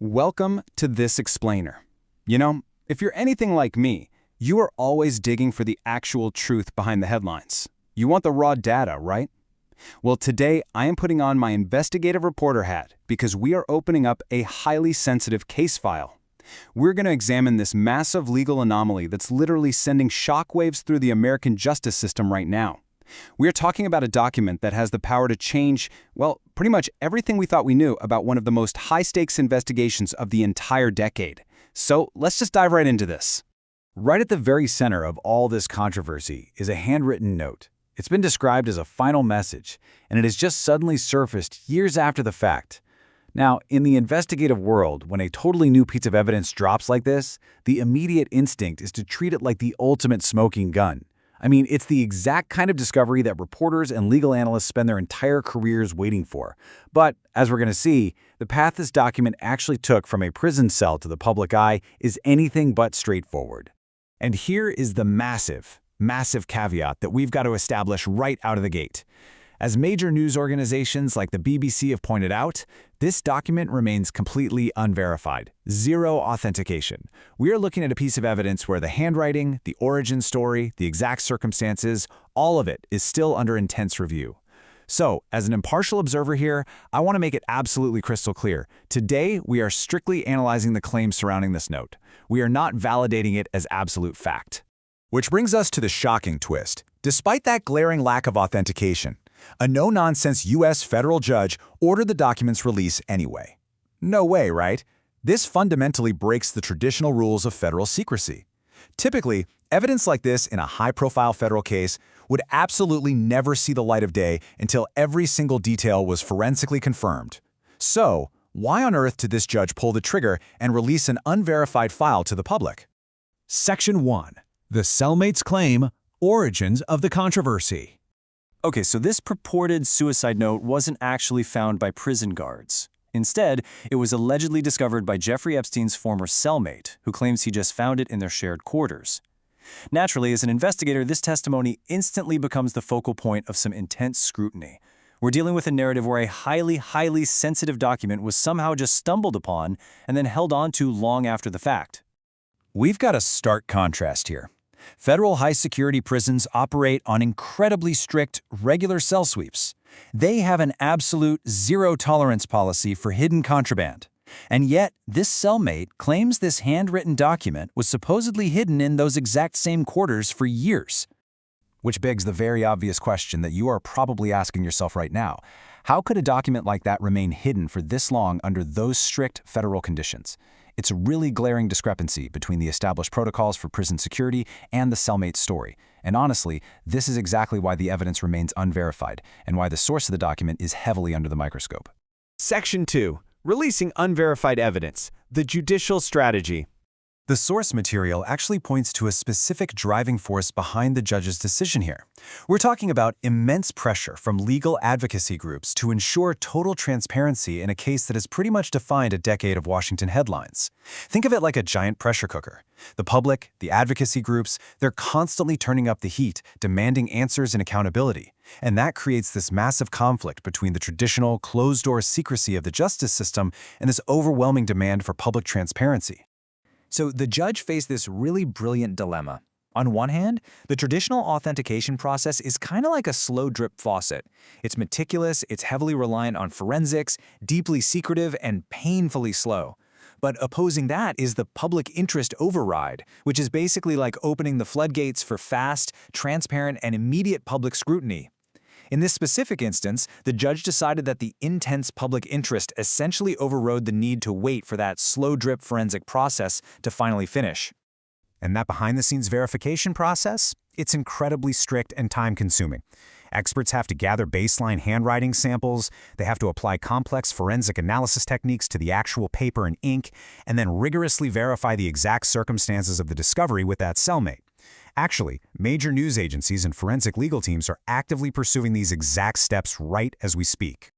Welcome to This Explainer. You know, if you're anything like me, you are always digging for the actual truth behind the headlines. You want the raw data, right? Well, today I am putting on my investigative reporter hat because we are opening up a highly sensitive case file. We're going to examine this massive legal anomaly that's literally sending shockwaves through the American justice system right now. We are talking about a document that has the power to change, well, pretty much everything we thought we knew about one of the most high-stakes investigations of the entire decade. So let's just dive right into this. Right at the very center of all this controversy is a handwritten note. It's been described as a final message, and it has just suddenly surfaced years after the fact. Now, in the investigative world, when a totally new piece of evidence drops like this, the immediate instinct is to treat it like the ultimate smoking gun. I mean, it's the exact kind of discovery that reporters and legal analysts spend their entire careers waiting for. But, as we're going to see, the path this document actually took from a prison cell to the public eye is anything but straightforward. And here is the massive caveat that we've got to establish right out of the gate. As major news organizations like the BBC have pointed out, this document remains completely unverified. Zero authentication. We are looking at a piece of evidence where the handwriting, the origin story, the exact circumstances, all of it is still under intense review. So, as an impartial observer here, I want to make it absolutely crystal clear. Today, we are strictly analyzing the claims surrounding this note. We are not validating it as absolute fact. Which brings us to the shocking twist. Despite that glaring lack of authentication, a no-nonsense U.S. federal judge ordered the document's release anyway. No way, right? This fundamentally breaks the traditional rules of federal secrecy. Typically, evidence like this in a high-profile federal case would absolutely never see the light of day until every single detail was forensically confirmed. So, why on earth did this judge pull the trigger and release an unverified file to the public? Section 1. The Cellmate's Claim, Origins of the Controversy. Okay, so this purported suicide note wasn't actually found by prison guards. Instead, it was allegedly discovered by Jeffrey Epstein's former cellmate, who claims he just found it in their shared quarters. Naturally, as an investigator, this testimony instantly becomes the focal point of some intense scrutiny. We're dealing with a narrative where a highly sensitive document was somehow just stumbled upon and then held on to long after the fact. We've got a stark contrast here. Federal high-security prisons operate on incredibly strict, regular cell sweeps. They have an absolute zero-tolerance policy for hidden contraband. And yet, this cellmate claims this handwritten document was supposedly hidden in those exact same quarters for years. Which begs the very obvious question that you are probably asking yourself right now. How could a document like that remain hidden for this long under those strict federal conditions? It's a really glaring discrepancy between the established protocols for prison security and the cellmate story. And honestly, this is exactly why the evidence remains unverified and why the source of the document is heavily under the microscope. Section 2. Releasing unverified evidence. The judicial strategy. The source material actually points to a specific driving force behind the judge's decision here. We're talking about immense pressure from legal advocacy groups to ensure total transparency in a case that has pretty much defined a decade of Washington headlines. Think of it like a giant pressure cooker. The public, the advocacy groups, they're constantly turning up the heat, demanding answers and accountability. And that creates this massive conflict between the traditional, closed-door secrecy of the justice system and this overwhelming demand for public transparency. So the judge faced this really brilliant dilemma. On one hand, the traditional authentication process is kind of like a slow drip faucet. It's meticulous, it's heavily reliant on forensics, deeply secretive, and painfully slow. But opposing that is the public interest override, which is basically like opening the floodgates for fast, transparent, and immediate public scrutiny. In this specific instance, the judge decided that the intense public interest essentially overrode the need to wait for that slow-drip forensic process to finally finish. And that behind-the-scenes verification process? It's incredibly strict and time-consuming. Experts have to gather baseline handwriting samples, they have to apply complex forensic analysis techniques to the actual paper and ink, and then rigorously verify the exact circumstances of the discovery with that cellmate. Actually, major news agencies and forensic legal teams are actively pursuing these exact steps right as we speak.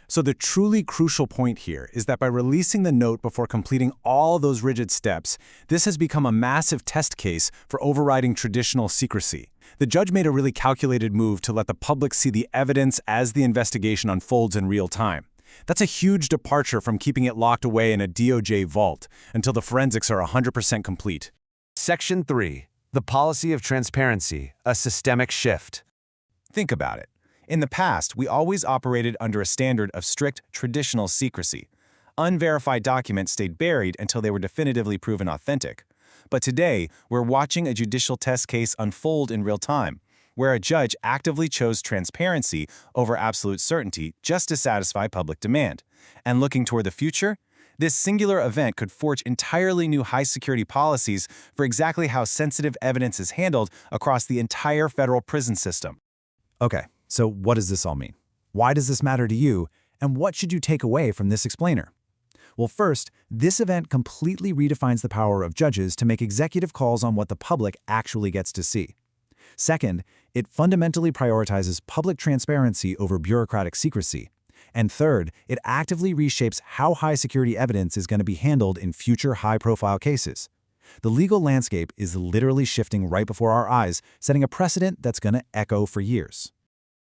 So the truly crucial point here is that by releasing the note before completing all those rigid steps, this has become a massive test case for overriding traditional secrecy. The judge made a really calculated move to let the public see the evidence as the investigation unfolds in real time. That's a huge departure from keeping it locked away in a DOJ vault until the forensics are 100% complete. Section 3. The policy of transparency, a systemic shift. Think about it. In the past, we always operated under a standard of strict traditional secrecy. Unverified documents stayed buried until they were definitively proven authentic. But today, we're watching a judicial test case unfold in real time, where a judge actively chose transparency over absolute certainty just to satisfy public demand. And looking toward the future, this singular event could forge entirely new high-security policies for exactly how sensitive evidence is handled across the entire federal prison system. Okay, so what does this all mean? Why does this matter to you, and what should you take away from this explainer? Well, first, this event completely redefines the power of judges to make executive calls on what the public actually gets to see. Second, it fundamentally prioritizes public transparency over bureaucratic secrecy. And third, it actively reshapes how high-security evidence is going to be handled in future high-profile cases. The legal landscape is literally shifting right before our eyes, setting a precedent that's going to echo for years.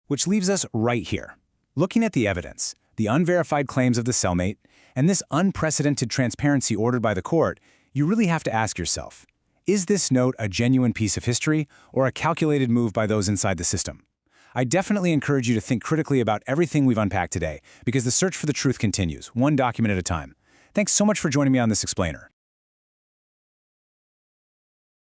Which leaves us right here. Looking at the evidence, the unverified claims of the Cellmate, and this unprecedented transparency ordered by the court, you really have to ask yourself, is this note a genuine piece of history or a calculated move by those inside the system? I definitely encourage you to think critically about everything we've unpacked today, because the search for the truth continues, one document at a time. Thanks so much for joining me on this explainer.